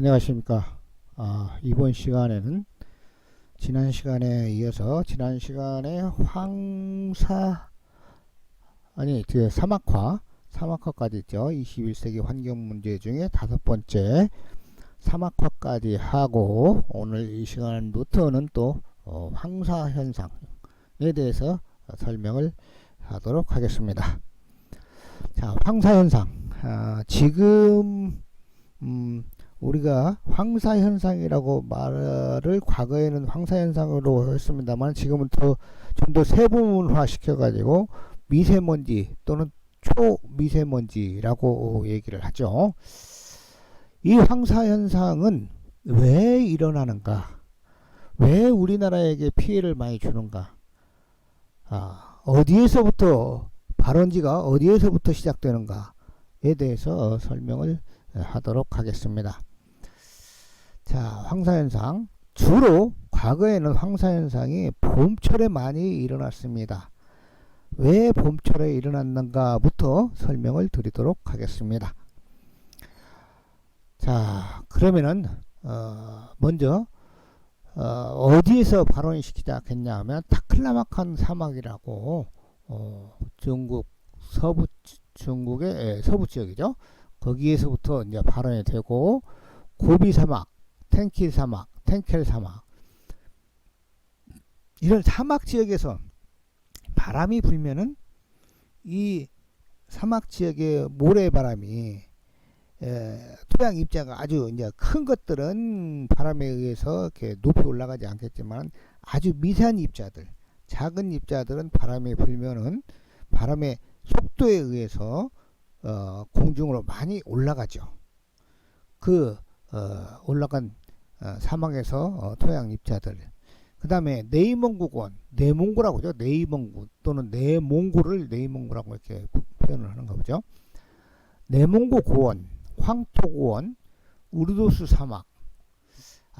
안녕하십니까. 이번 시간에는 지난 시간에 이어서 지난 시간에 사막화까지 있죠. 21세기 환경 문제 중에 다섯 번째 사막화까지 하고, 오늘 이 시간부터는 또 황사 현상에 대해서 설명을 하도록 하겠습니다. 자, 황사 현상. 지금 우리가 황사현상이라고 말을 과거에는 황사현상으로 했습니다만, 지금은 좀 더 세분화 시켜가지고 미세먼지 또는 초미세먼지라고 얘기를 하죠. 이 황사현상은 왜 일어나는가? 왜 우리나라에게 피해를 많이 주는가? 발원지가 어디에서부터 시작되는가에 대해서 설명을 하도록 하겠습니다. 자, 황사현상. 주로 과거에는 황사현상이 봄철에 많이 일어났습니다. 왜 봄철에 일어났는가부터 설명을 드리도록 하겠습니다. 자, 그러면은 먼저 어디에서 발원을 시작했냐 하면 타클라마칸 사막이라고 중국의 서부 지역이죠. 거기에서부터 이제 발원이 되고, 고비 사막, 텐켈 사막 이런 사막 지역에서 바람이 불면은 이 사막 지역의 모래바람이 토양 입자가 아주 이제 큰 것들은 바람에 의해서 이렇게 높이 올라가지 않겠지만, 아주 미세한 입자들, 작은 입자들은 바람이 불면은 바람의 속도에 의해서 공중으로 많이 올라가죠. 올라간 사막에서 토양 입자들. 그 다음에 내몽고라고 하죠. 네이몽고 또는 네몽고라고 이렇게 표현을 하는 거죠. 내몽고 고원, 황토 고원, 우르도스 사막.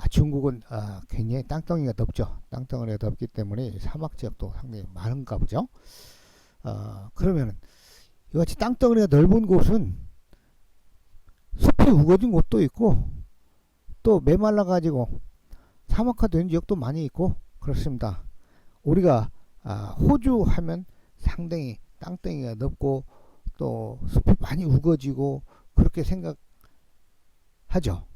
중국은 굉장히 땅덩이가 넓죠. 땅덩이가 넓기 때문에 사막 지역도 상당히 많은가 보죠. 그러면은 이같이 땅덩어리가 넓은 곳은 숲이 우거진 곳도 있고, 또 메말라 가지고 사막화된 지역도 많이 있고 그렇습니다. 우리가 호주 하면 상당히 땅덩이가 넓고 또 숲이 많이 우거지고 그렇게 생각하죠.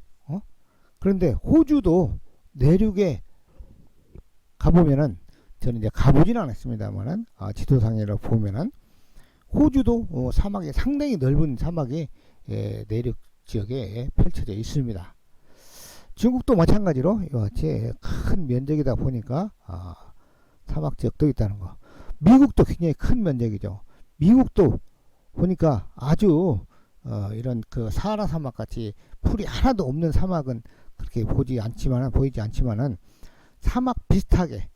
그런데 호주도 내륙에 가보면은, 저는 이제 가보진 않았습니다만은 지도상으로 보면은 호주도 사막이 상당히 넓은 사막이 내륙 지역에 펼쳐져 있습니다. 중국도 마찬가지로 이같이 큰 면적이다 보니까 사막 지역도 있다는 거. 미국도 굉장히 큰 면적이죠. 미국도 보니까 아주 이런 그 사하라 사막 같이 풀이 하나도 없는 사막은 그렇게 보이지 않지만은 사막 비슷하게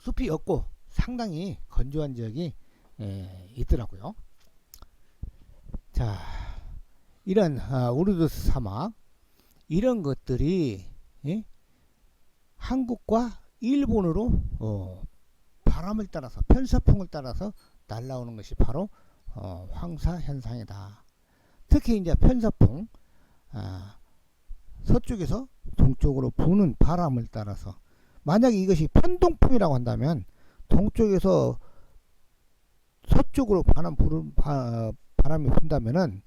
숲이 없고 상당히 건조한 지역이 있더라고요. 자, 이런 우르도스 사막, 이런 것들이 한국과 일본으로 바람을 따라서, 편서풍을 따라서 날아오는 것이 바로 황사 현상이다. 특히 이제 편서풍, 서쪽에서 동쪽으로 부는 바람을 따라서, 만약에 이것이 편동풍이라고 한다면 동쪽에서 서쪽으로 바람이 분다면은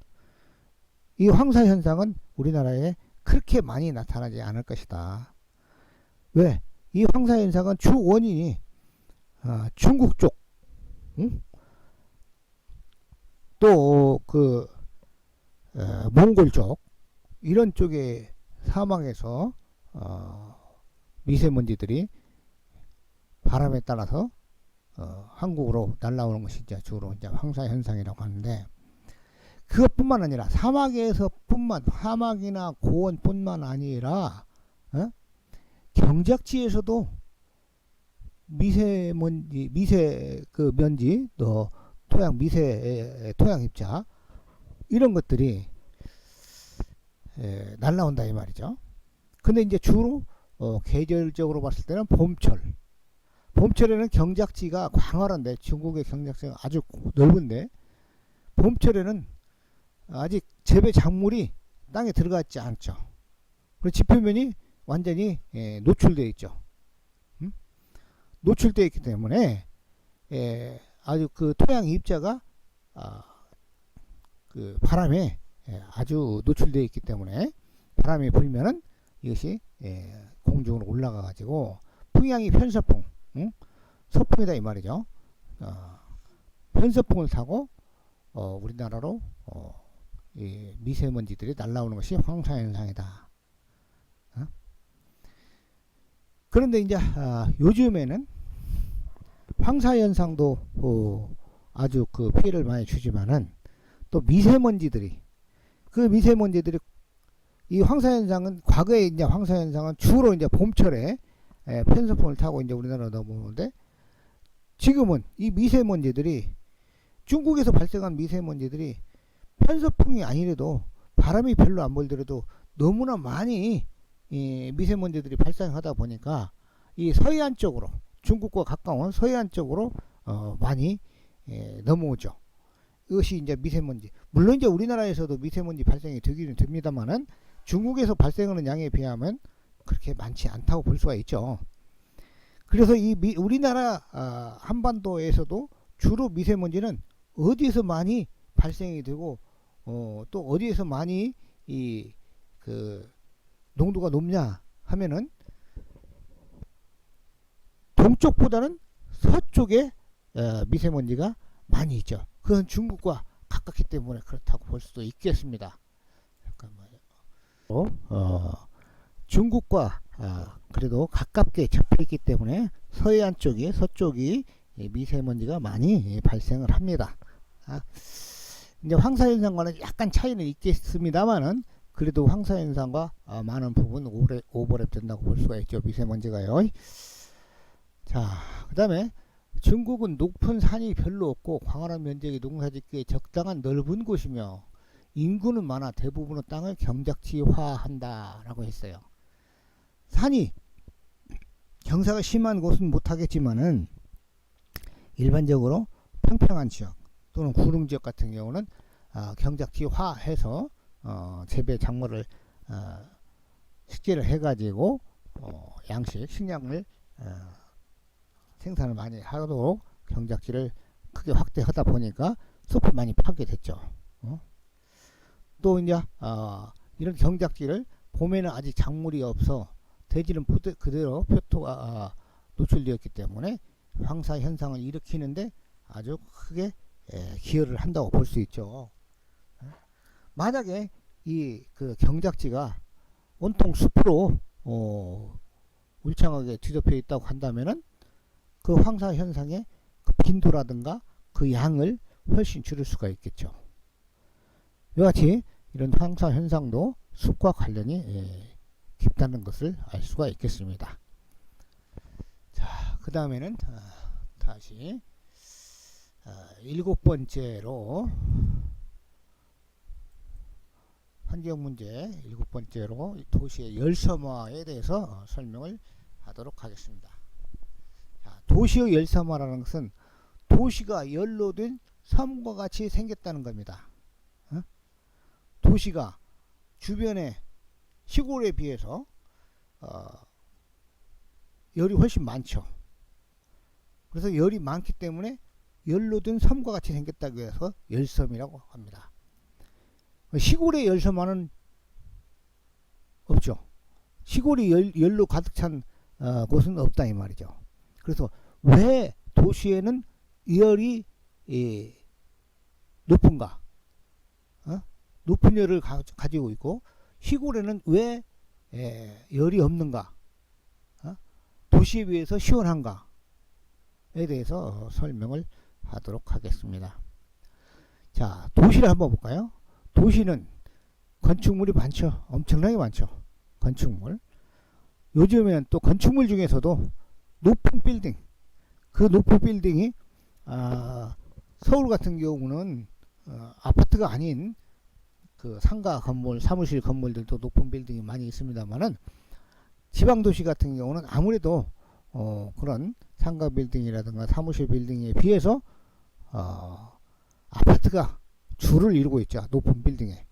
이 황사 현상은 우리나라에 그렇게 많이 나타나지 않을 것이다. 왜? 이 황사 현상은 주 원인이 중국 쪽, 또 몽골 쪽, 이런 쪽의 사막에서 미세먼지들이 바람에 따라서 한국으로 날아오는 것이 이제 주로 이제 황사 현상이라고 하는데, 그것뿐만 아니라 사막이나 고원뿐만 아니라 경작지에서도 면지, 또 토양 입자, 이런 것들이 날아온다 이 말이죠. 근데 이제 주로 계절적으로 봤을 때는 봄철에는 경작지가 광활한데, 중국의 경작지가 아주 넓은데, 봄철에는 아직 재배 작물이 땅에 들어갔지 않죠. 그리고 지표면이 완전히 노출되어 있죠. 노출되어 있기 때문에 아주 그 토양 입자가 그 바람에 아주 노출되어 있기 때문에 바람이 불면은 이것이 공중으로 올라가 가지고 풍향이 편서풍, 서풍이다 이 말이죠. 편서풍을 타고 우리나라로 이 미세먼지들이 날라오는 것이 황사현상이다. 그런데 이제 요즘에는 황사현상도 아주 그 피해를 많이 주지만은 또 미세먼지들이 이 황사현상은 과거에 이제 황사현상은 주로 이제 봄철에 편서풍을 타고 이제 우리나라로 넘어오는데 지금은 이 미세먼지들이 중국에서 발생한 미세먼지들이 편서풍이 아니래도 바람이 별로 안 불더라도 너무나 많이 이 미세먼지들이 발생하다 보니까 이 서해안 쪽으로 중국과 가까운 서해안 쪽으로 많이 넘어오죠. 이것이 이제 미세먼지. 물론 이제 우리나라에서도 미세먼지 발생이 되기는 됩니다만은 중국에서 발생하는 양에 비하면 그렇게 많지 않다고 볼 수가 있죠. 그래서 이 우리나라 한반도에서도 주로 미세먼지는 어디에서 많이 발생이 되고 또 어디에서 많이 이 그 농도가 높냐 하면은 동쪽보다는 서쪽에 미세먼지가 많이 있죠. 그건 중국과 가깝기 때문에 그렇다고 볼 수도 있겠습니다. 잠깐만요. 중국과 그래도 가깝게 접해 있기 때문에 서해안 쪽이 서쪽이 미세먼지가 많이 발생을 합니다. 이제 황사현상과는 약간 차이는 있겠습니다만은 그래도 황사현상과 많은 부분 오버랩 된다고 볼 수가 있죠. 미세먼지가요. 자, 그 다음에 중국은 높은 산이 별로 없고 광활한 면적이 농사짓기에 적당한 넓은 곳이며 인구는 많아 대부분의 땅을 경작지화한다 라고 했어요. 산이 경사가 심한 곳은 못하겠지만은 일반적으로 평평한 지역 또는 구릉 지역 같은 경우는 경작지화해서 재배 작물을 식재를 해가지고 식량을 생산을 많이 하도록 경작지를 크게 확대하다 보니까 숲이 많이 파괴됐죠. 또 이제 이런 경작지를 봄에는 아직 작물이 없어 대지는 그대로 표토가 노출되었기 때문에 황사 현상을 일으키는데 아주 크게 기여를 한다고 볼 수 있죠. 만약에 이 그 경작지가 온통 숲으로 울창하게 뒤덮여 있다고 한다면은 그 황사 현상의 그 빈도라든가 그 양을 훨씬 줄일 수가 있겠죠. 이와 같이 이런 황사 현상도 숲과 관련이 깊다는 것을 알 수가 있겠습니다. 자, 그 다음에는 다시 7번째로 환경문제 7번째로 도시의 열섬화에 대해서 설명을 하도록 하겠습니다. 자, 도시의 열섬화라는 것은 도시가 연로된 섬과 같이 생겼다는 겁니다. 도시가 주변에 시골에 비해서 열이 훨씬 많죠. 그래서 열이 많기 때문에 연로된 섬과 같이 생겼다고 해서 열섬이라고 합니다. 시골의 열섬화는 없죠. 시골이 열로 가득 찬 곳은 없다 이 말이죠. 그래서 왜 도시에는 열이 높은가? 높은 열을 가지고 있고 시골에는 왜 열이 없는가? 도시에 비해서 시원한가에 대해서 설명을 하도록 하겠습니다. 자, 도시를 한번 볼까요? 도시는 건축물이 많죠. 엄청나게 많죠. 건축물. 요즘에는 또 건축물 중에서도 높은 빌딩, 그 높은 빌딩이 서울 같은 경우는 아파트가 아닌 그 상가 건물, 사무실 건물들도 높은 빌딩이 많이 있습니다만은 지방도시 같은 경우는 아무래도 그런 상가 빌딩이라든가 사무실 빌딩에 비해서 아파트가 줄을 이루고 있죠. 높은 빌딩에.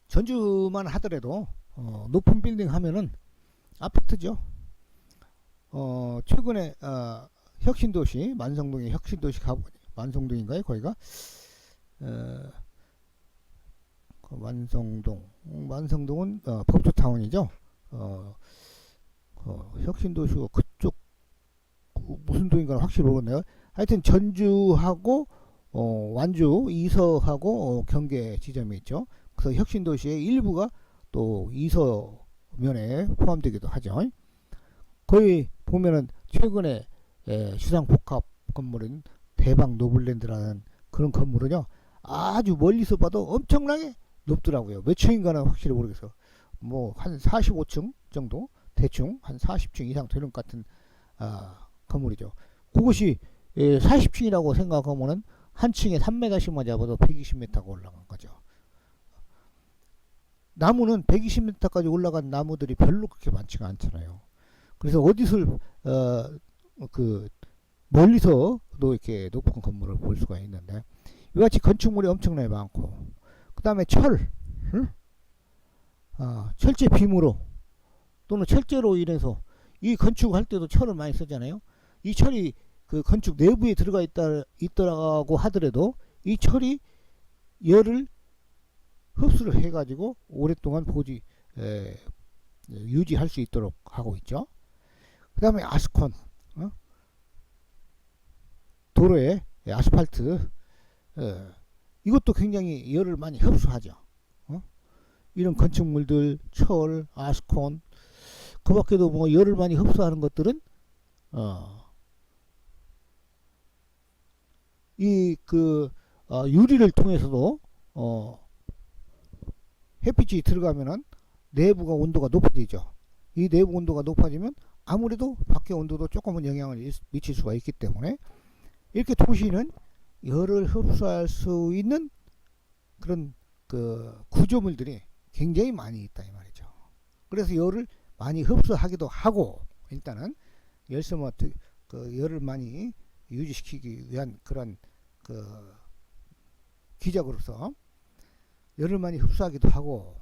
전주만 하더라도 높은 빌딩 하면은 아파트죠. 최근에 혁신도시 만성동에 혁신도시 만성동인가요? 거기가 만성동은 법조타운이죠. 혁신도시고 그쪽 무슨 도인가 확실히 모르겠네요. 하여튼 전주하고 완주 이서하고 경계 지점이 있죠. 그래서 혁신도시의 일부가 또 이서면에 포함되기도 하죠. 거기 보면은 최근에 시상복합 건물인 대박 노블랜드라는 그런 건물은요, 아주 멀리서 봐도 엄청나게 높더라고요. 몇 층인가는 확실히 모르겠어. 뭐 한 45층 정도, 대충 한 40층 이상 되는 것 같은 건물이죠. 그것이 40층이라고 생각하면은 한 층에 3m씩만 잡아도 120m가 올라간 거죠. 나무는 120m까지 올라간 나무들이 별로 그렇게 많지가 않잖아요. 그래서 어디서 멀리서도 이렇게 높은 건물을 볼 수가 있는데, 이같이 건축물이 엄청나게 많고, 그 다음에 철제 빔으로 또는 철제로 인해서 이 건축할 때도 철을 많이 쓰잖아요. 이 철이 그 건축 내부에 들어가 있더라고 하더라도 이 철이 열을 흡수를 해가지고 오랫동안 유지할 수 있도록 하고 있죠. 그 다음에 아스콘, 도로에 아스팔트, 이것도 굉장히 열을 많이 흡수하죠. 이런 건축물들, 철, 아스콘, 그 밖에도 뭐 열을 많이 흡수하는 것들은 유리를 통해서도 햇빛이 들어가면은 내부가 온도가 높아지죠. 이 내부 온도가 높아지면 아무래도 밖의 온도도 조금은 영향을 미칠 수가 있기 때문에 이렇게 도시는 열을 흡수할 수 있는 그런 구조물들이 굉장히 많이 있다 이 말이죠. 그래서 열을 많이 흡수하기도 하고, 일단은 열을 많이 유지시키기 위한 그런 기적으로서 열을 많이 흡수하기도 하고,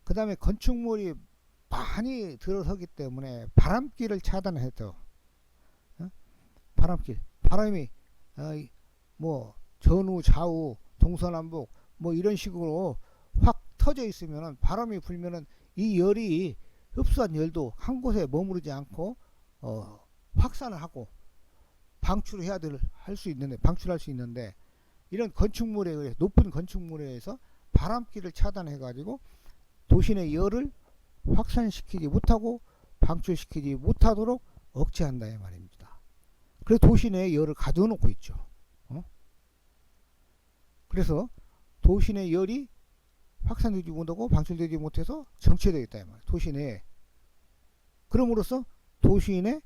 그 다음에 건축물이 많이 들어서기 때문에 바람길을 차단해서 바람이 뭐 전후 좌우 동서남북 뭐 이런 식으로 확 터져 있으면은, 바람이 불면은 이 열이 흡수한 열도 한 곳에 머무르지 않고 확산을 하고 방출할 수 있는데, 이런 건축물에 의해, 높은 건축물에 의해서 바람길을 차단해 가지고 도시 내 열을 확산시키지 못하고 방출시키지 못하도록 억제한다 이 말입니다. 그래서 도시 내에 열을 가둬놓고 있죠. 그래서 도시 내 열이 확산되지 못하고 방출되지 못해서 정체되어 있다 이 말이에요. 도시 내에. 그럼으로써 도시 내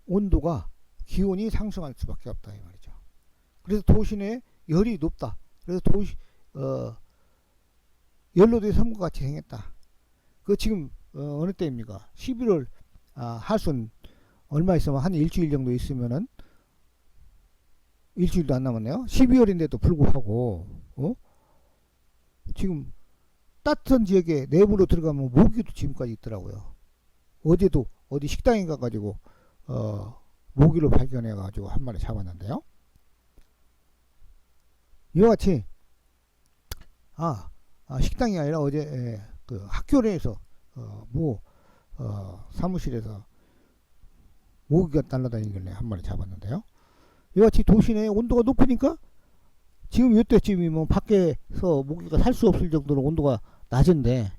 온도가, 기온이 상승할 수밖에 없다 이 말이죠. 그래서 도시 내에 열이 높다. 그래서 연료도의 섬과 같이 생겼다. 그 지금 어느 때입니까? 11월 하순 얼마 있으면 한 일주일 정도 있으면은, 일주일도 안 남았네요. 12월인데도 불구하고 지금 따뜻한 지역에 내부로 들어가면 모기도 지금까지 있더라고요. 어제도 어디 식당에 가가지고 모기를 발견해가지고 한 마리 잡았는데요. 이와 같이 식당이 아니라 어제 그 학교 내에서 사무실에서 모기가 날아다니길래 한 마리 잡았는데요. 이와 같이 도시 내에 온도가 높으니까 지금 이때쯤이면 밖에서 모기가 살 수 없을 정도로 온도가 낮은데,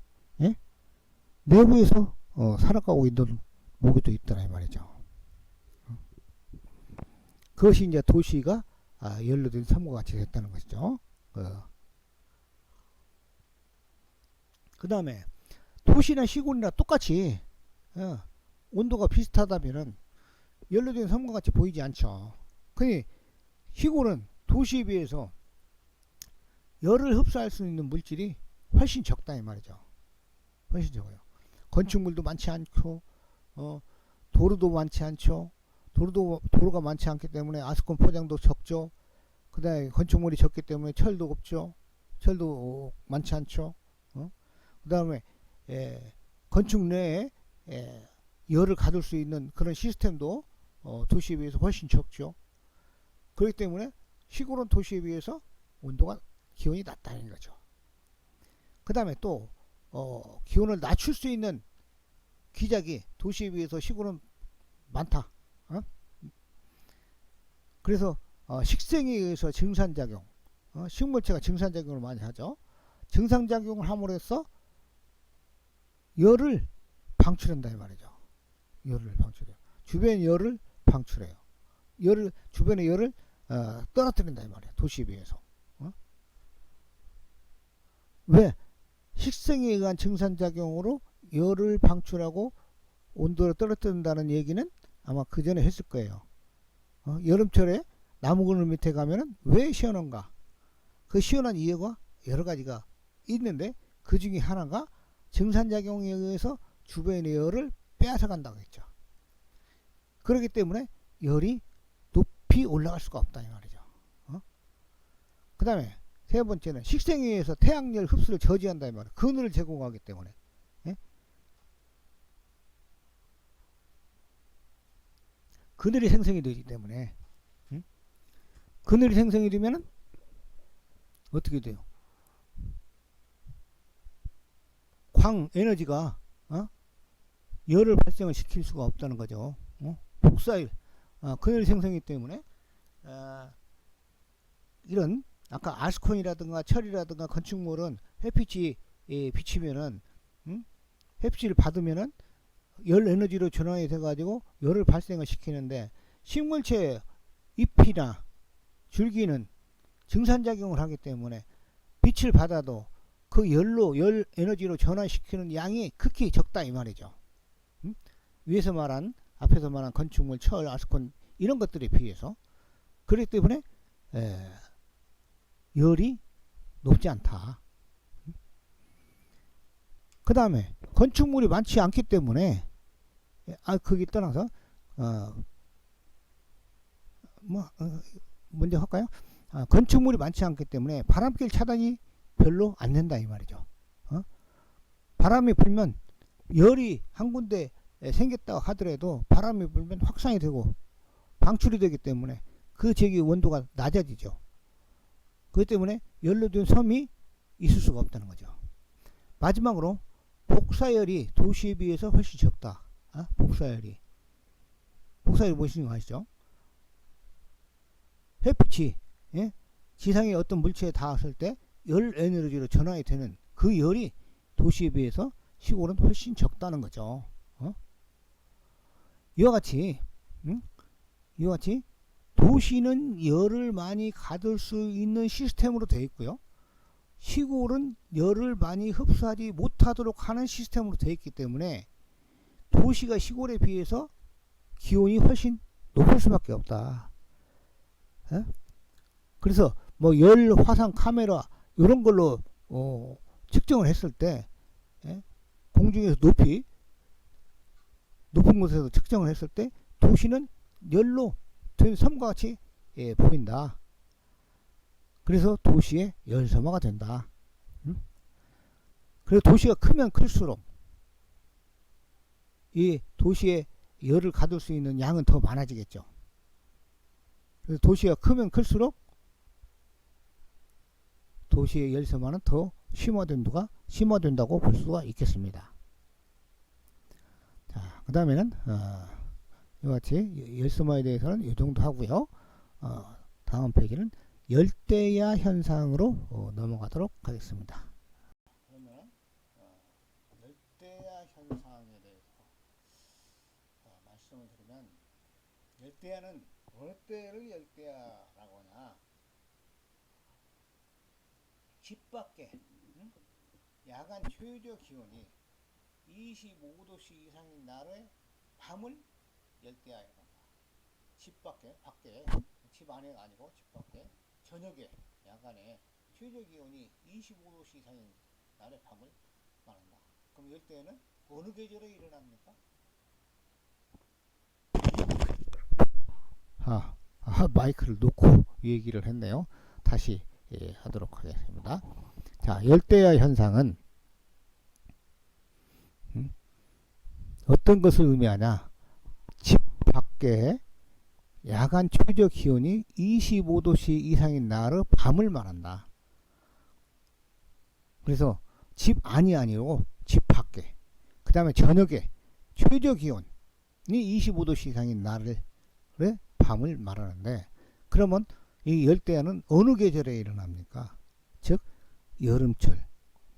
내부에서 살아가고 있는 모기도 있더라 이 말이죠. 그것이 이제 도시가 연료된 섬과 같이 됐다는 것이죠. 그 다음에 도시나 시골이나 똑같이 온도가 비슷하다면은 연료된 섬과 같이 보이지 않죠. 근데 시골은 도시에 비해서 열을 흡수할 수 있는 물질이 훨씬 적다 이 말이죠. 훨씬 적어요. 건축물도 많지 않고 도로도 많지 않죠. 도로가 많지 않기 때문에 아스콘 포장도 적죠. 그 다음에 건축물이 적기 때문에 철도 없죠. 철도 많지 않죠. 그 다음에 건축 내에 열을 가둘 수 있는 그런 시스템도 도시에 비해서 훨씬 적죠. 그렇기 때문에 시골은 도시에 비해서 온도가 기온이 낮다는 거죠. 그 다음에 또 기온을 낮출 수 있는 기작이 도시에 비해서 시골은 많다. 그래서 식생에 의해서 증산작용, 식물체가 증산작용을 많이 하죠. 증산작용을 함으로 해서 열을 방출한다 이 말이죠. 열을 방출해요. 주변 열을 방출해요. 주변의 열을 떨어뜨린다 이 말이에요. 도시에 비해서. 왜? 식생에 의한 증산작용으로 열을 방출하고 온도를 떨어뜨린다는 얘기는 아마 그 전에 했을 거예요. 여름철에 나무 그늘 밑에 가면은 왜 시원한가? 그 시원한 이유가 여러 가지가 있는데 그 중에 하나가 증산작용에 의해서 주변의 열을 빼앗아 간다고 했죠. 그렇기 때문에 열이 높이 올라갈 수가 없다 이 말이죠. 그 다음에 세 번째는 식생에 의해서 태양열 흡수를 저지한다 이 말이에요. 그늘을 제공하기 때문에. 그늘이 생성이 되기 때문에. 그늘이 생성이 되면은 어떻게 돼요? 광 에너지가 열을 발생을 시킬 수가 없다는 거죠. 복사일 그늘 생성이기 때문에 이런 아까 아스콘이라든가 철이라든가 건축물은 햇빛이 비치면은 햇빛을 받으면은 열 에너지로 전환이 돼 가지고 열을 발생을 시키는데 식물체 잎이나 줄기는 증산작용을 하기 때문에 빛을 받아도 그 열 에너지로 전환시키는 양이 극히 적다 이 말이죠. 앞에서 말한 건축물, 철, 아스콘 이런 것들에 비해서. 그렇기 때문에 열이 높지 않다. 그 다음에 건축물이 많지 않기 때문에 거기 떠나서 먼저 할까요? 건축물이 많지 않기 때문에 바람길 차단이 별로 안 된다 이 말이죠. 바람이 불면 열이 한 군데 생겼다고 하더라도 바람이 불면 확산이 되고 방출이 되기 때문에 그 지역의 원도가 낮아지죠. 그렇기 때문에 열로 된 섬이 있을 수가 없다는 거죠. 마지막으로 복사열이 도시에 비해서 훨씬 적다. 복사열이 무엇인지 아시죠? 햇빛이 지상의 어떤 물체에 닿았을 때 열 에너지로 전환이 되는 그 열이 도시에 비해서 시골은 훨씬 적다는 거죠. 이와 같이 도시는 열을 많이 가둘 수 있는 시스템으로 되어 있고요. 시골은 열을 많이 흡수하지 못하도록 하는 시스템으로 되어 있기 때문에 도시가 시골에 비해서 기온이 훨씬 높을 수밖에 없다. 그래서 뭐 열 화상 카메라 이런 걸로 측정을 했을 때 공중에서 높은 곳에서 측정을 했을 때 도시는 열로 된 섬과 같이 보인다. 그래서 도시의 열섬화가 된다. 그래서 도시가 크면 클수록 이 도시에 열을 가둘 수 있는 양은 더 많아지겠죠. 그래서 도시가 크면 클수록 도시의 열섬화는 더 심화된다고 볼 수가 있겠습니다. 자, 그 다음에는 이같이 열섬화에 대해서는 이 정도 하고요. 다음 페이지는 열대야 현상으로 넘어가도록 하겠습니다. 그러면 열대야 현상에 대해서 말씀을 드리면, 열대야는 어느 때를 열대야라고 하냐? 집 밖에 야간 최저 기온이 25도씨 이상인 날의 밤을 열대야라고 한다. 집 밖에 집 안에가 아니고 집 밖에 저녁에 야간에 최저 기온이 25도씨 이상인 날의 밤을 말한다. 그럼 열대야는 어느 계절에 일어납니까? 마이크를 놓고 얘기를 했네요. 다시 하도록 하겠습니다. 자, 열대야 현상은 어떤 것을 의미하냐? 집 밖에 야간 최저 기온이 25도씨 이상인 날의 밤을 말한다. 그래서 집 안이 아니고 집 밖에. 그 다음에 저녁에 최저 기온이 25도씨 이상인 날의 밤을 말하는데, 그러면 이 열대야는 어느 계절에 일어납니까? 즉 여름철,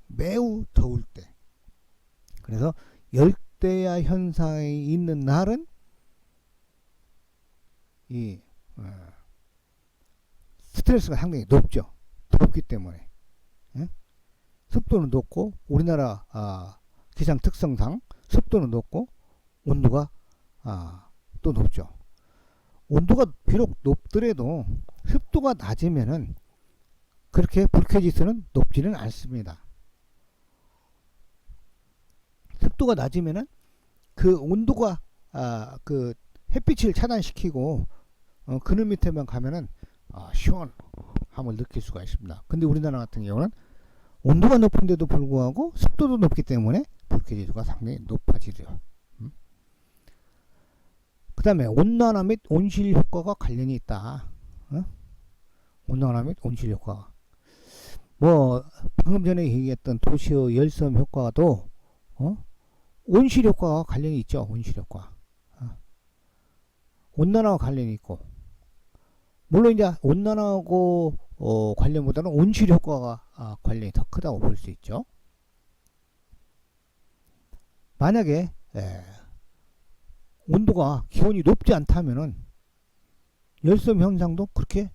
매우 더울 때. 그래서 열대야 현상이 있는 날은 이 스트레스가 상당히 높죠. 덥기 때문에. 예? 습도는 높고, 우리나라 기상 특성상 습도는 높고 온도가 또 높죠. 온도가 비록 높더라도 습도가 낮으면은 그렇게 불쾌지수는 높지는 않습니다. 습도가 낮으면은 그 온도가 그 햇빛을 차단시키고 그늘 밑에만 가면은 시원함을 느낄 수가 있습니다. 근데 우리나라 같은 경우는 온도가 높은데도 불구하고 습도도 높기 때문에 불쾌지수가 상당히 높아지죠. 그 다음에 온난화 및 온실 효과가 관련이 있다. 온난화 및 온실 효과가. 뭐 방금 전에 얘기했던 도시의 열섬 효과도 온실 효과와 관련이 있죠. 온실 효과. 온난화와 관련이 있고, 물론 이제 온난화하고 관련보다는 온실 효과가 관련이 더 크다고 볼 수 있죠. 만약에 온도가 기온이 높지 않다면은 열섬 현상도 그렇게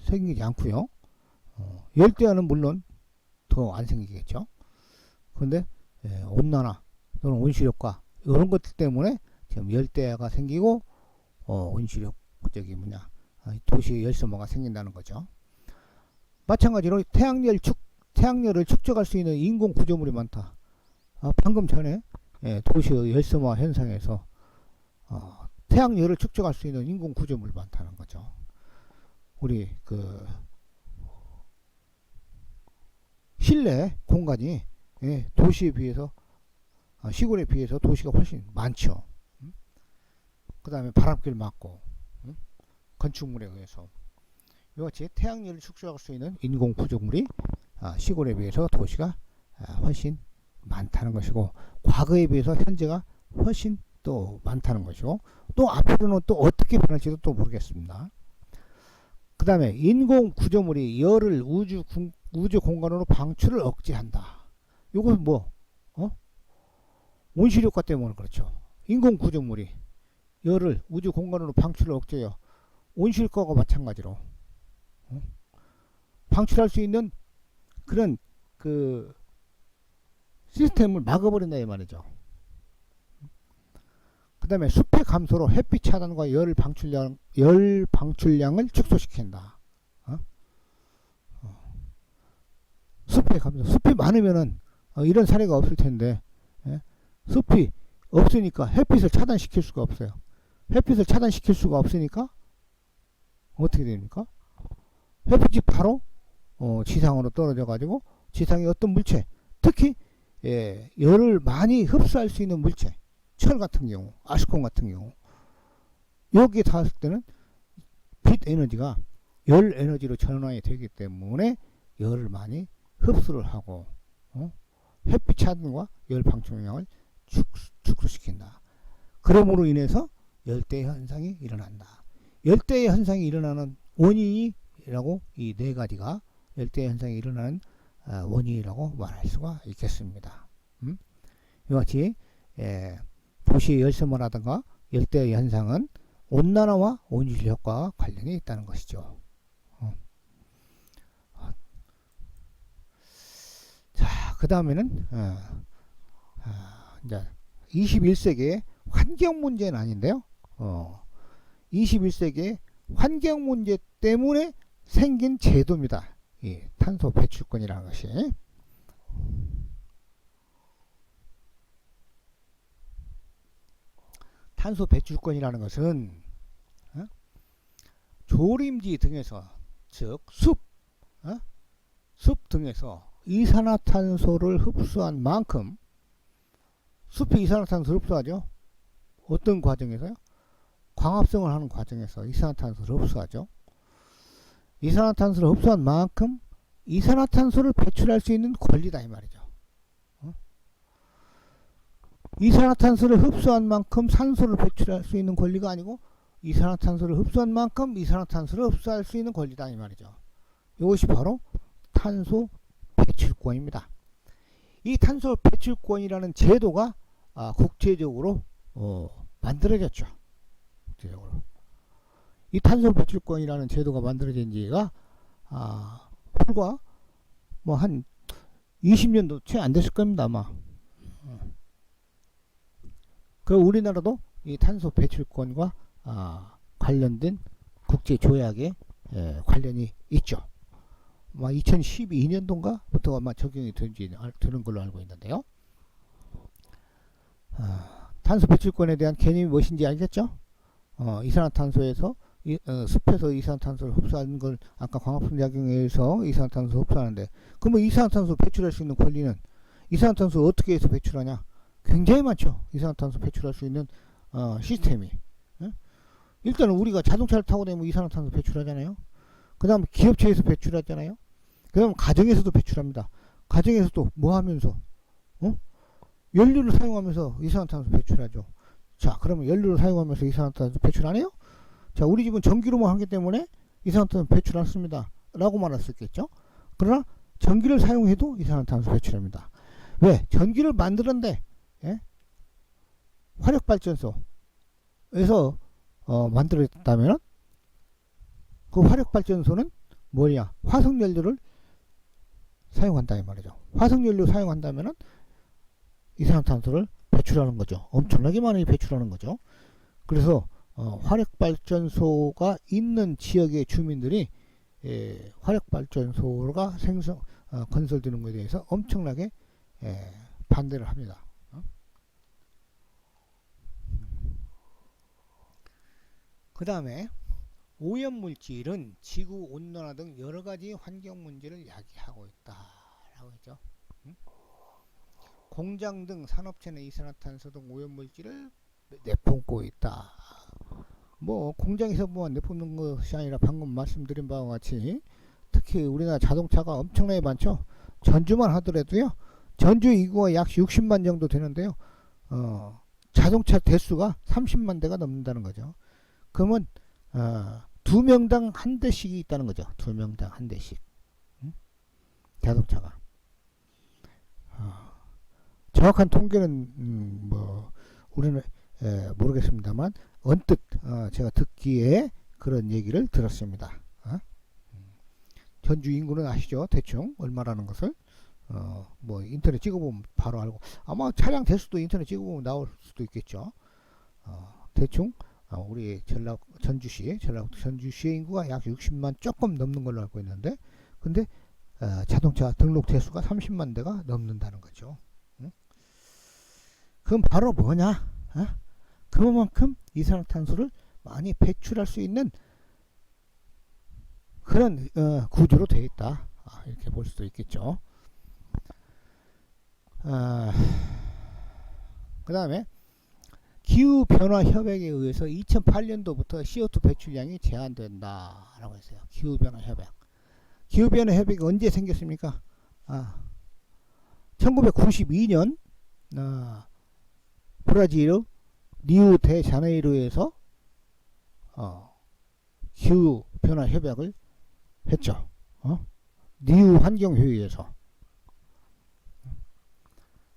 생기지 않고요. 열대야는 물론 더 안 생기겠죠. 그런데 온난화 또는 온실 효과 이런 것들 때문에 지금 열대야가 생기고 온실 저기 뭐냐 도시 열섬화가 생긴다는 거죠. 마찬가지로 태양열을 축적할 수 있는 인공 구조물이 많다. 방금 전에 도시의 열섬화 현상에서 태양열을 축적할 수 있는 인공 구조물이 많다는 거죠. 우리 그 실내 공간이 도시에 비해서 시골에 비해서 도시가 훨씬 많죠. 그 다음에 바람길 막고 건축물에 의해서 이같이 태양열을 축적할 수 있는 인공 구조물이 시골에 비해서 도시가 훨씬 많다는 것이고, 과거에 비해서 현재가 훨씬 또 많다는 것이고, 또 앞으로는 또 어떻게 변할지도 또 모르겠습니다. 그 다음에 인공 구조물이 열을 우주 공간으로 방출을 억제한다. 이건 뭐 온실 효과 때문에 그렇죠. 인공 구조물이 열을 우주 공간으로 방출을 억제해요. 온실 효과가 마찬가지로 방출할 수 있는 그런 그 시스템을 막아버린다 이 말이죠. 그 다음에 숲의 감소로 햇빛 차단과 열 방출량을 축소시킨다. 숲의 감소. 숲이 많으면은 이런 사례가 없을 텐데, 숲이 없으니까 햇빛을 차단시킬 수가 없어요. 햇빛을 차단시킬 수가 없으니까 어떻게 됩니까? 햇빛이 바로 지상으로 떨어져 가지고 지상의 어떤 물체, 특히 열을 많이 흡수할 수 있는 물체, 철 같은 경우, 아스콘 같은 경우, 여기에 닿았을 때는 빛 에너지가 열 에너지로 전환이 되기 때문에 열을 많이 흡수를 하고 햇빛 차단과 열 방출량을 축소시킨다. 그러므로 인해서 열대 현상이 일어난다. 열대 현상이 일어나는 원인이라고 이 네 가지가 열대 현상이 일어나는 원인이라고 말할 수가 있겠습니다. 이같이 도시 열섬화라든가 열대 현상은 온난화와 온실 효과와 관련이 있다는 것이죠. 자, 그 다음에는 이제 21세기의 환경 문제는 아닌데요. 21세기의 환경 문제 때문에 생긴 제도입니다. 이 탄소 배출권이라는 것이. 탄소 배출권이라는 것은 소림지 등에서, 즉 숲, 숲 등에서 이산화탄소를 흡수한 만큼, 숲이 이산화탄소를 흡수하죠. 어떤 과정에서요? 광합성을 하는 과정에서 이산화탄소를 흡수하죠. 이산화탄소를 흡수한 만큼 이산화탄소를 배출할 수 있는 권리다 이 말이죠. 이산화탄소를 흡수한 만큼 산소를 배출할 수 있는 권리가 아니고, 이산화탄소를 흡수한 만큼 이산화탄소를 흡수할 수 있는 권리다 이 말이죠. 이것이 바로 탄소 배출권입니다. 이 탄소 배출권이라는 제도가 국제적으로 만들어졌죠. 국제적으로. 이 탄소 배출권이라는 제도가 만들어진 지가 불과 뭐 한 20년도 채 안 됐을 겁니다 아마. 그 우리나라도 이 탄소 배출권과 관련된 국제 조약에 관련이 있죠. 2012년도인가부터 아마 적용이 되는 걸로 알고 있는데요. 탄소 배출권에 대한 개념이 무엇인지 알겠죠? 이산화탄소에서 숲에서 이산화탄소를 흡수하는 걸 아까 광합성 작용에 의해서 이산화탄소 흡수하는데, 그러면 이산화탄소 배출할 수 있는 권리는, 이산화탄소 어떻게 해서 배출하냐? 굉장히 많죠. 이산화탄소 배출할 수 있는 시스템이. 일단은 우리가 자동차를 타고 다니면 이산화탄소 배출하잖아요. 그 다음 기업체에서 배출하잖아요. 그 다음 가정에서도 배출합니다. 가정에서도 뭐 하면서 연료를 사용하면서 이산화탄소 배출하죠. 자, 그러면 연료를 사용하면서 이산화탄소 배출 안 해요? 자, 우리 집은 전기로만 하기 때문에 이산화탄소 배출 안 씁니다 라고 말할 수 있겠죠. 그러나 전기를 사용해도 이산화탄소 배출합니다. 왜? 전기를 만드는데 화력발전소에서 만들어졌다면 그 화력발전소는 뭐냐? 화석연료를 사용한다 이 말이죠. 화석연료 사용한다면 이산화탄소를 배출하는 거죠. 엄청나게 많이 배출하는 거죠. 그래서 화력발전소가 있는 지역의 주민들이 화력발전소가 건설되는 것에 대해서 엄청나게 반대를 합니다. 그 다음에 오염물질은 지구온난화 등 여러가지 환경 문제를 야기하고 있다라고 했죠. 공장 등 산업체는 이산화탄소 등 오염물질을 내뿜고 있다. 뭐 공장에서만 내뿜는 것이 아니라 방금 말씀드린 바와 같이 특히 우리나라 자동차가 엄청나게 많죠. 전주만 하더라도요, 전주 인구가 약 60만 정도 되는데요, 자동차 대수가 30만 대가 넘는다는 거죠. 그러면 2명당 한 대씩이 있다는 거죠. 2명당 한 대씩 자동차가. 정확한 통계는 뭐 우리는 모르겠습니다만 언뜻 제가 듣기에 그런 얘기를 들었습니다. 전주 인구는 아시죠? 대충 얼마라는 것을 뭐 인터넷 찍어보면 바로 알고, 아마 차량 대수도 인터넷 찍어보면 나올 수도 있겠죠. 대충 우리 전주시의 인구가 약 60만 조금 넘는 걸로 알고 있는데, 근데 자동차 등록 대수가 30만 대가 넘는다는 거죠. 그럼 바로 뭐냐? 그만큼 이산화탄소를 많이 배출할 수 있는 그런 구조로 되어 있다. 이렇게 볼 수도 있겠죠. 그 다음에 기후변화협약에 의해서 2008년도부터 CO2 배출량이 제한된다라고 했어요. 기후변화협약. 기후변화협약이 언제 생겼습니까? 1992년 브라질 리우데자네이루에서 기후변화협약을 했죠. 리우환경회의에서.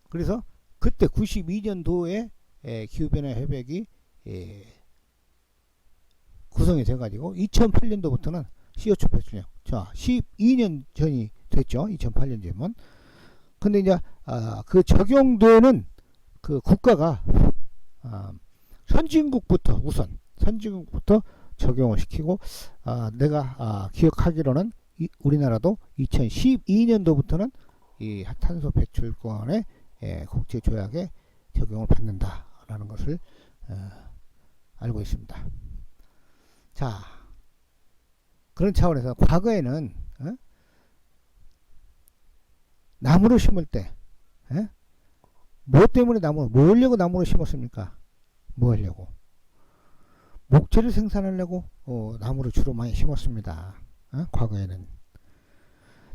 그래서 그때 92년도에 기후변화협약이 구성이 돼가지고 2008년도부터는 CO2 배출량, 자 12년 전이 됐죠. 2008년 전이면. 근데 이제 그 적용되는 그 국가가 선진국부터 적용을 시키고, 내가 기억하기로는 우리나라도 2012년도부터는 이 탄소 배출권의 국제 조약에 적용을 받는다라는 것을 알고 있습니다. 자, 그런 차원에서 과거에는 나무를 심을 때 뭐 때문에 뭐 하려고 나무를 심었습니까? 뭐 하려고? 목재를 생산하려고 나무를 주로 많이 심었습니다. 과거에는.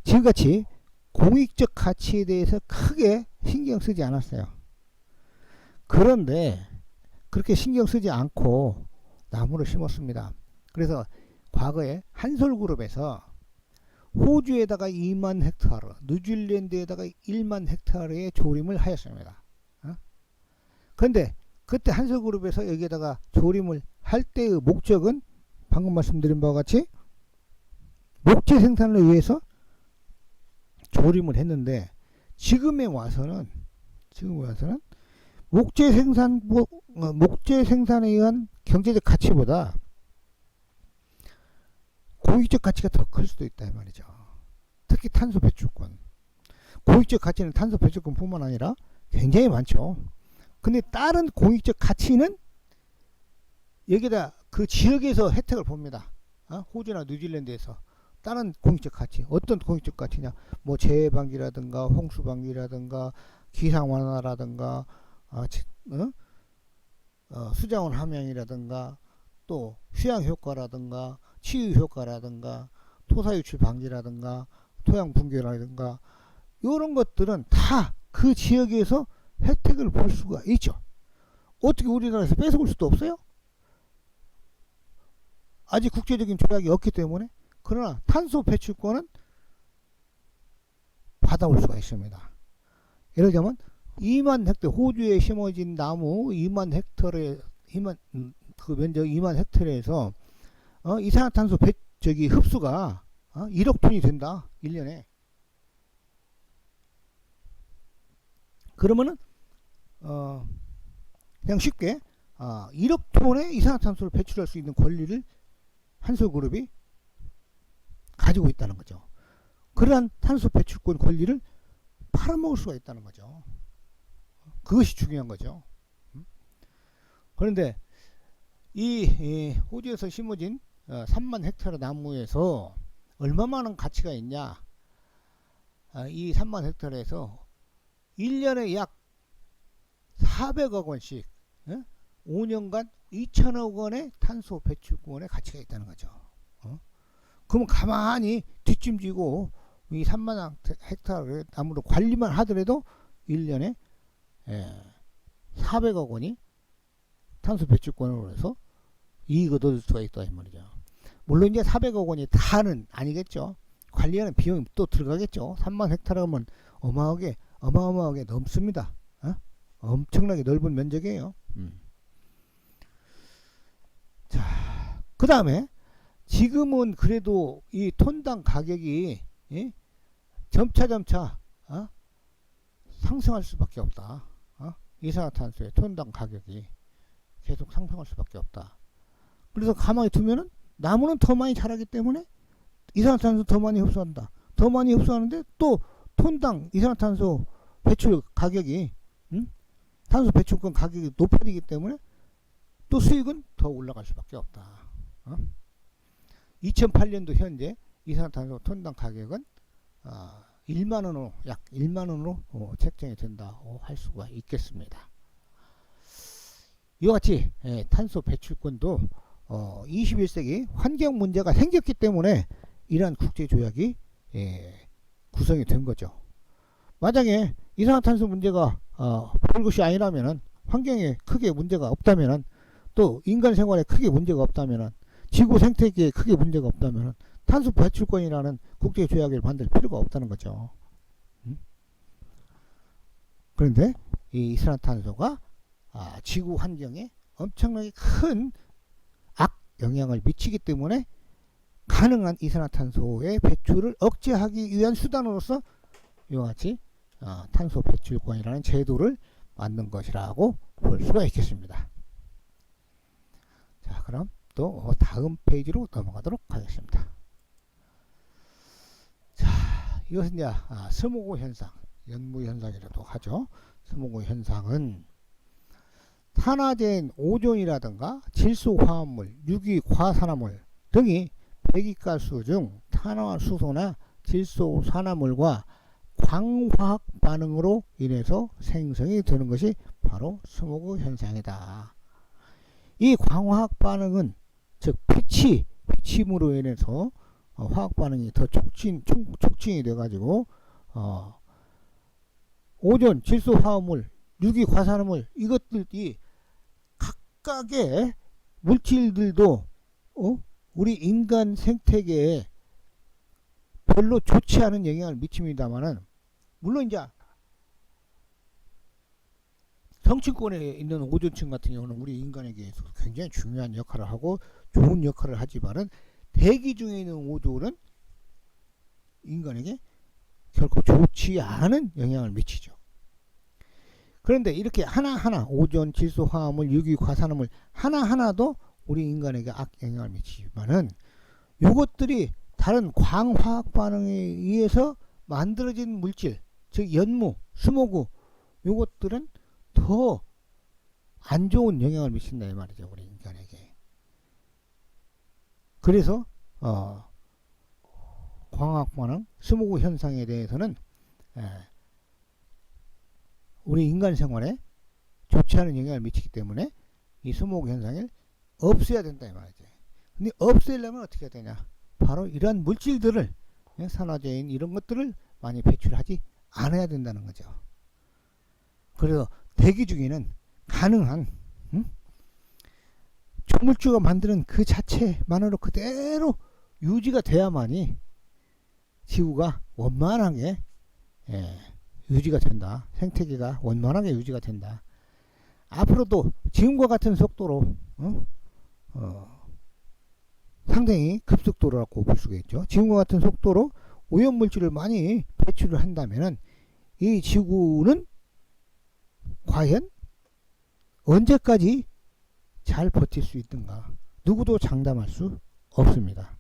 지금같이 공익적 가치에 대해서 크게 신경 쓰지 않았어요. 그런데 그렇게 신경 쓰지 않고 나무를 심었습니다. 그래서 과거에 한솔그룹에서 호주에다가 2만 헥타르, 뉴질랜드에다가 1만 헥타르의 조림을 하였습니다. 그런데 그때 한솔그룹에서 여기에다가 조림을 할 때의 목적은 방금 말씀드린 바와 같이 목재 생산을 위해서 조림을 했는데 지금에 와서는 목재 생산에 의한 경제적 가치보다 공익적 가치가 더 클 수도 있다 이 말이죠. 특히 탄소 배출권. 공익적 가치는 탄소 배출권뿐만 아니라 굉장히 많죠. 근데 다른 공익적 가치는 여기다 그 지역에서 혜택을 봅니다. 호주나 뉴질랜드에서 다른 공익적 가치. 어떤 공익적 가치냐? 뭐 재해 방지라든가 홍수 방지라든가 기상 완화라든가 수자원 함양이라든가 또 휴양 효과라든가 치유 효과라든가 토사 유출 방지라든가 토양 붕괴라든가 이런 것들은 다 그 지역에서 혜택을 볼 수가 있죠. 어떻게 우리나라에서 뺏어올 수도 없어요. 아직 국제적인 조약이 없기 때문에. 그러나 탄소 배출권은 받아올 수가 있습니다. 예를 들면 2만 헥터 호주에 심어진 나무 2만 헥터에 그 면적 2만 헥터에서 이산화탄소 흡수가 1억 톤이 된다. 1년에. 그러면은 그냥 쉽게 1억 톤의 이산화탄소를 배출할 수 있는 권리를 한솔그룹이 가지고 있다는 거죠. 그러한 탄소 배출권 권리를 팔아먹을 수가 있다는 거죠. 그것이 중요한 거죠. 그런데 이 호주에서 심어진 3만 헥타르 나무에서 얼마만한 가치가 있냐? 이 3만 헥타르에서 1년에 약 400억 원씩 5년간 2천억 원의 탄소 배출권의 가치가 있다는 거죠. 그러면 가만히 뒷짐지고 이 3만 헥타르 나무로 관리만 하더라도 1년에 400억 원이 탄소 배출권으로 해서 이익을 얻을 수가 있다 이 말이죠. 물론 이제 400억 원이 다는 아니겠죠. 관리하는 비용이 또 들어가겠죠. 3만 헥타르면 어마어마하게 넘습니다. 엄청나게 넓은 면적이에요. 자, 그 다음에 지금은 그래도 이 톤당 가격이 점차 상승할 수밖에 없다. 이산화탄소의 톤당 가격이 계속 상승할 수밖에 없다. 그래서 가만히 두면은 나무는 더 많이 자라기 때문에 이산화탄소 더 많이 흡수한다. 더 많이 흡수하는데 또 톤당 이산화탄소 배출 가격이 탄소 배출권 가격이 높아지기 때문에 또 수익은 더 올라갈 수밖에 없다. 2008년도 현재 이산화탄소 톤당 가격은 1만원으로 약 1만원으로 책정이 된다고 할 수가 있겠습니다. 이와 같이 탄소 배출권도 21세기 환경 문제가 생겼기 때문에 이러한 국제조약이 구성이 된 거죠. 만약에 이산화탄소 문제가 볼 것이 아니라면은 환경에 크게 문제가 없다면은 또 인간 생활에 크게 문제가 없다면은 지구 생태계에 크게 문제가 없다면은 탄소 배출권이라는 국제조약을 만들 필요가 없다는 거죠. 그런데 이 이산화탄소가 지구 환경에 엄청나게 큰 영향을 미치기 때문에 가능한 이산화탄소의 배출을 억제하기 위한 수단으로서 이와 같이 탄소 배출권이라는 제도를 만든 것이라고 볼 수가 있겠습니다. 자, 그럼 또 다음 페이지로 넘어가도록 하겠습니다. 자, 이것은 이제 스모그 현상, 연무 현상이라고 하죠. 스모그 현상은 탄화제인 오존이라든가 질소 화합물, 유기 과산화물 등이 배기가스 중 탄화수소나 질소 산화물과 광화학 반응으로 인해서 생성이 되는 것이 바로 스모그 현상이다. 이 광화학 반응은 즉 피침으로 인해서 화학 반응이 더 촉진이 돼 가지고 오존, 질소 화합물, 유기 과산화물 이것들이 각각의 물질들도 우리 인간 생태계에 별로 좋지 않은 영향을 미칩니다만은, 물론 이제 성층권에 있는 오존층 같은 경우는 우리 인간에게 굉장히 중요한 역할을 하고 좋은 역할을 하지만은, 대기 중에 있는 오존은 인간에게 결코 좋지 않은 영향을 미치죠. 그런데 이렇게 하나하나 오존, 질소, 화합물, 유기, 과산화물 하나하나도 우리 인간에게 악영향을 미치지만은, 이것들이 다른 광화학 반응에 의해서 만들어진 물질, 즉 연무, 스모그, 이것들은 더 안 좋은 영향을 미친다 이 말이죠, 우리 인간에게. 그래서 광화학 반응, 스모그 현상에 대해서는 우리 인간 생활에 좋지 않은 영향을 미치기 때문에 이 스모그 현상을 없애야 된다 이 말이죠. 근데 없애려면 어떻게 해야 되냐? 바로 이러한 물질들을, 산화제인 이런 것들을 많이 배출하지 않아야 된다는 거죠. 그래서 대기 중에는 가능한 조물주가 만드는 그 자체만으로 그대로 유지가 돼야만이 지구가 원만하게 유지가 된다. 생태계가 원만하게 유지가 된다. 앞으로도 지금과 같은 속도로 상당히 급속도로라고 볼 수가 있죠. 지금과 같은 속도로 오염물질을 많이 배출을 한다면은 이 지구는 과연 언제까지 잘 버틸 수 있든가 누구도 장담할 수 없습니다.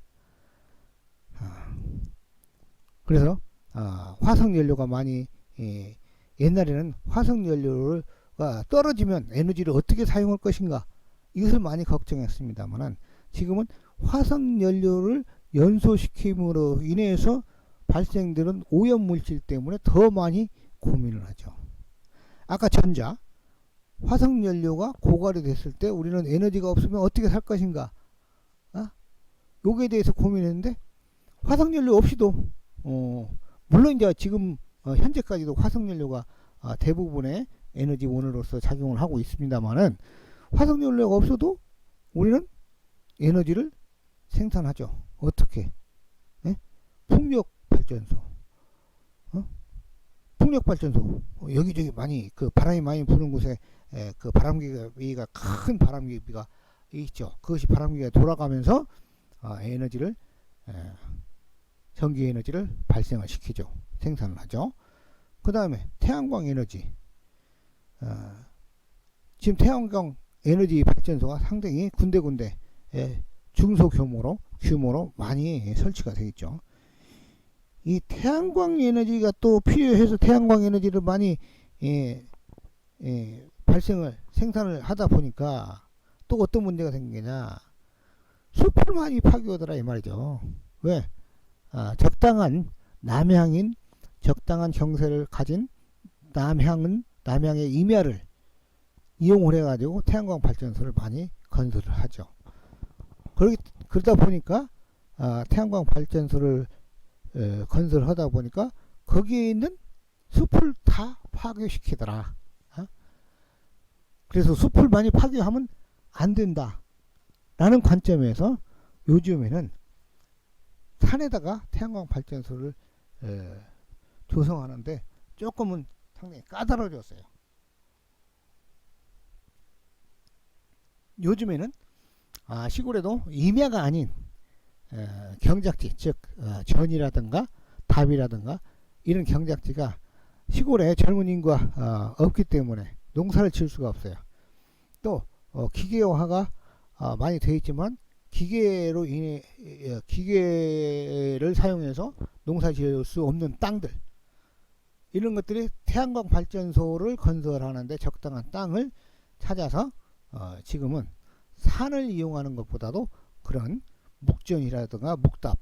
그래서 화석연료가 많이 옛날에는 화석연료가 떨어지면 에너지를 어떻게 사용할 것인가 이것을 많이 걱정했습니다만, 지금은 화석연료를 연소시킴으로 인해서 발생되는 오염물질 때문에 더 많이 고민을 하죠. 아까 전자, 화석연료가 고갈이 됐을 때 우리는 에너지가 없으면 어떻게 살 것인가, 요기에 대해서 고민했는데, 화석연료 없이도 물론 이제 지금 현재까지도 화석연료가 대부분의 에너지원으로서 작용을 하고 있습니다만은, 화석연료가 없어도 우리는 에너지를 생산하죠. 어떻게? 풍력발전소. 풍력발전소. 여기저기 많이 그 바람이 많이 부는 곳에 그 바람기가 큰 바람기가 있죠. 그것이 바람기가 돌아가면서 에너지를 전기 에너지를 발생을 시키죠. 생산을 하죠. 그 다음에 태양광 에너지. 지금 태양광 에너지 발전소가 상당히 군데군데 중소규모로 많이 설치가 되어 있죠. 이 태양광 에너지가 또 필요해서 태양광 에너지를 많이 생산을 하다 보니까 또 어떤 문제가 생기냐? 숲을 많이 파괴하더라 이 말이죠. 왜? 적당한 남향인 적당한 경세를 가진 남향의 임야를 이용을 해가지고 태양광 발전소를 많이 건설을 하죠. 그러다 보니까 태양광 발전소를 건설하다 보니까 거기에 있는 숲을 다 파괴시키더라. 그래서 숲을 많이 파괴하면 안 된다 라는 관점에서 요즘에는 산에다가 태양광 발전소를 조성하는데 조금은 상당히 까다로워졌어요. 요즘에는 시골에도 임야가 아닌 경작지, 즉 전이라든가 답이라든가 이런 경작지가 시골에 젊은 인구가 없기 때문에 농사를 지을 수가 없어요. 또 기계화가 많이 되어 있지만 기계를 사용해서 농사 지을 수 없는 땅들, 이런 것들이 태양광 발전소를 건설하는데 적당한 땅을 찾아서 지금은 산을 이용하는 것보다도 그런 묵전이라든가 묵답,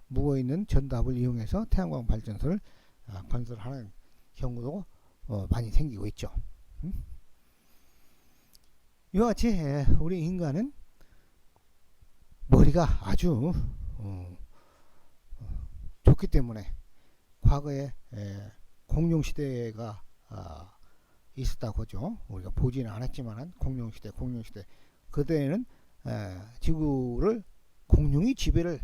묵어있는 전답을 이용해서 태양광 발전소를 건설하는 경우도 많이 생기고 있죠. 이와 같이 우리 인간은 머리가 아주 좋기 때문에 과거에 공룡시대가 있었다고 하죠. 우리가 보지는 않았지만 공룡시대 그때에는 지구를 공룡이 지배를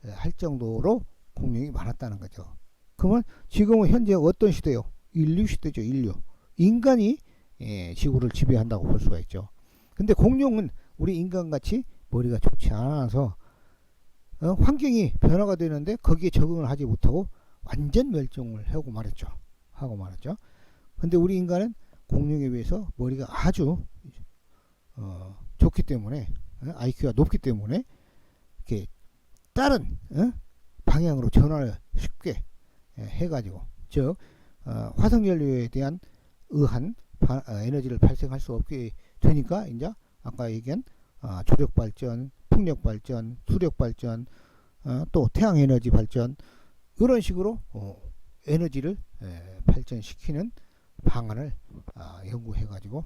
할 정도로 공룡이 많았다는 거죠. 그러면 지금은 현재 어떤 시대요? 인류 시대죠. 인간이 지구를 지배한다고 볼 수가 있죠. 근데 공룡은 우리 인간같이 머리가 좋지 않아서 환경이 변화가 되는데 거기에 적응을 하지 못하고 완전 멸종을 하고 말았죠. 근데 우리 인간은 공룡에 비해서 머리가 아주 좋기 때문에 IQ가 높기 때문에 이렇게 다른 방향으로 전환을 쉽게 해가지고 즉 화석연료에 대한 의한 에너지를 발생할 수 없게 되니까 이제 아까 얘기한 조력발전, 풍력발전, 수력발전, 또 태양에너지 발전 이런 식으로 에너지를 발전시키는 방안을 연구해가지고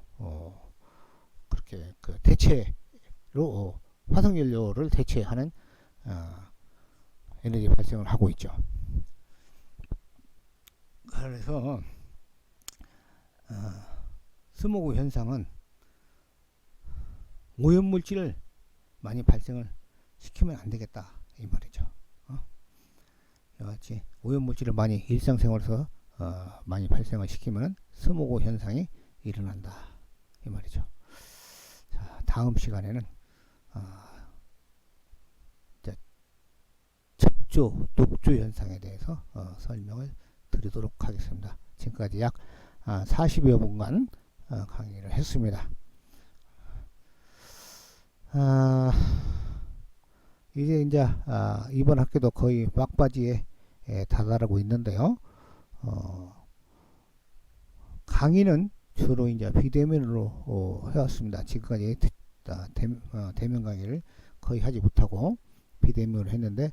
그렇게 그 대체로 화석연료를 대체하는 에너지 발생을 하고 있죠. 그래서 스모그 현상은 오염물질을 많이 발생을 시키면 안 되겠다 이 말이죠. 이같이 오염물질을 많이 일상생활에서 많이 발생을 시키면 스모그 현상이 일어난다 이 말이죠. 자, 다음 시간에는 척조, 녹조 현상에 대해서 설명을 드리도록 하겠습니다. 지금까지 약 40여 분간 강의를 했습니다. 이제 이번 학기도 거의 막바지에 다다르고 있는데요. 강의는 주로 이제 비대면으로 해왔습니다. 지금까지 대면 강의를 거의 하지 못하고 비대면으로 했는데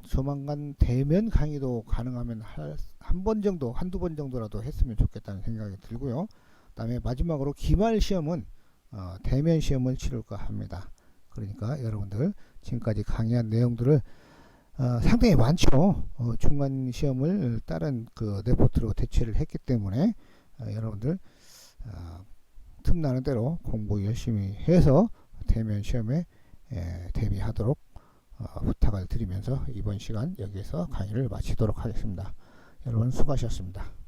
조만간 대면 강의도 가능하면 한 번 정도, 한두 번 정도라도 했으면 좋겠다는 생각이 들고요. 그 다음에 마지막으로 기말 시험은 대면 시험을 치를까 합니다. 그러니까 여러분들 지금까지 강의한 내용들을 상당히 많죠. 중간 시험을 다른 그 레포트로 대체를 했기 때문에 여러분들 틈나는 대로 공부 열심히 해서 대면 시험에 대비하도록 부탁을 드리면서 이번 시간 여기에서 강의를 마치도록 하겠습니다. 여러분 수고하셨습니다.